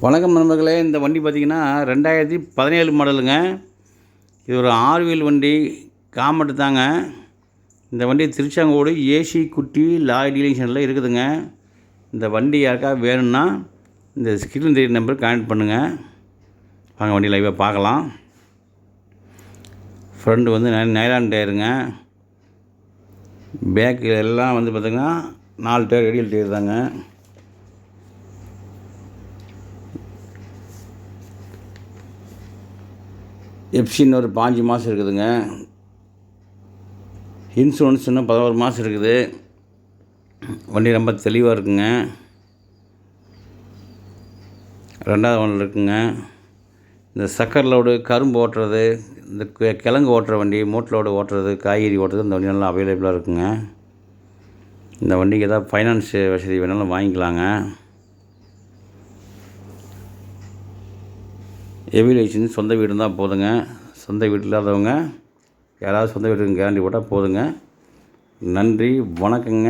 வணக்கம் நண்பர்களே. இந்த வண்டி பார்த்திங்கன்னா 2017 மாடலுங்க. இது ஒரு 6 வீல் வண்டி, காமெட்டு தாங்க. இந்த வண்டி திருச்செங்கோடு ஏசி குட்டி லாரி டீலிங் சென்டரில் இருக்குதுங்க. இந்த வண்டி யாருக்கா வேணும்னா இந்த ஸ்க்ரீன் தெரியுற நம்பருக்கு கான்டெக்ட் பண்ணுங்கள். வாங்க வண்டி லைவாக பார்க்கலாம். ஃப்ரண்ட் வந்து நைலான் டயருங்க. பேக்கு எல்லாம் வந்து பார்த்திங்கன்னா 4 டயர் ரேடியல் டயர் தாங்க. எஃப்சின்னு ஒரு 5 மாதம் இருக்குதுங்க. இன்சூரன்ஸ் இன்னும் 11 மாதம் இருக்குது. வண்டி ரொம்ப தெளிவாக இருக்குங்க. 2வது ஓனர் இருக்குங்க. இந்த சக்கர் லோடு, கரும்பு ஓட்டுறது, இந்த கிழங்கு ஓட்டுற வண்டி, மூட்டை லோடு ஓட்டுறது, காய்கறி ஓட்டுறது, இந்த வண்டி நல்லா அவைலபிளாக இருக்குங்க. இந்த வண்டிக்கு ஏதாவது ஃபைனான்ஸ் வசதி வேணாலும் வாங்கிக்கலாங்க. ஹெவி லைசன்ஸ், சொந்த வீடு இருந்தால் போதுங்க. சொந்த வீடு இல்லாதவங்க யாராவது சொந்த வீட்டுக்கு கேரண்டி போட்டால் போதுங்க. நன்றி, வணக்கங்க.